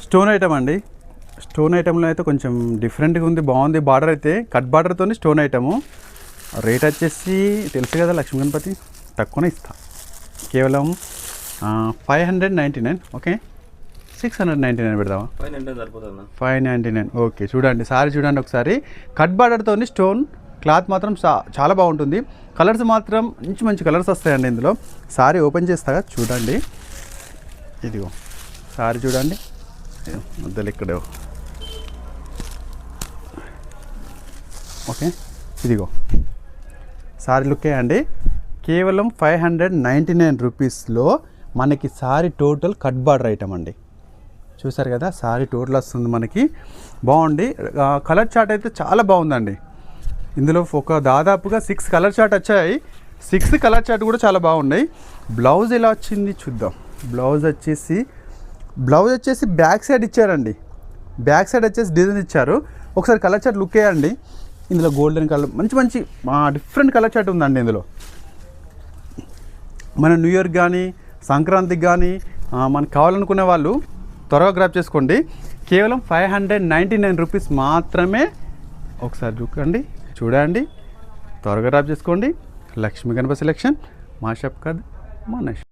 Stone item అండి. Stone ఐటెంలో అయితే కొంచెం డిఫరెంట్గా ఉంది, బాగుంది. బార్డర్ అయితే కట్ బార్డర్తో స్టోన్ ఐటము. రేట్ వచ్చేసి తెలుసు కదా లక్ష్మీ గణపతి, తక్కువనే ఇస్తా. కేవలం 599. ఓకే, 699 పెడదామా? 599. ఓకే, చూడండి సారీ చూడండి ఒకసారి. కట్ బార్డర్తో స్టోన్ క్లాత్ మాత్రం చాలా బాగుంటుంది. కలర్స్ మాత్రం మంచి మంచి కలర్స్ వస్తాయండి ఇందులో. సారీ ఓపెన్ చేస్తాగా చూడండి. ఇదిగో సారీ చూడండి, మధ్యలో ఇక్కడే. ఓకే, ఇదిగో సారీ లుక్కే అండి. కేవలం 599 రూపీస్లో మనకి sorry total cut border item అండి. చూసారు కదా, సారీ టోటల్ వస్తుంది మనకి. బాగుంది. కలర్ చార్ట్ అయితే చాలా బాగుందండి. ఇందులో ఒక దాదాపుగా 6 కలర్ చార్ట్ వచ్చాయి. 6 కలర్ చార్ట్ కూడా చాలా బాగున్నాయి. బ్లౌజ్ ఎలా వచ్చింది చూద్దాం. బ్లౌజ్ వచ్చేసి బ్యాక్ సైడ్ ఇచ్చారండి. బ్యాక్ సైడ్ వచ్చేసి డిజైన్ ఇచ్చారు. ఒకసారి కలర్ చార్ట్ లుక్ వేయండి. ఇందులో గోల్డెన్ కలర్ మంచి మంచి డిఫరెంట్ కలర్ చార్ట్ ఉందండి ఇందులో. మన న్యూ ఇయర్కి కానీ సంక్రాంతికి కానీ మనకు కావాలనుకునే వాళ్ళు త్వరగా గ్రాప్ చేసుకోండి. కేవలం 599 రూపీస్ మాత్రమే. ఒకసారి చూడండి, త్వరగా గ్రాప్ చేసుకోండి. లక్ష్మీ గణపతి సెలెక్షన్, మా షాప్ కాదు, మా నెక్స్ట్.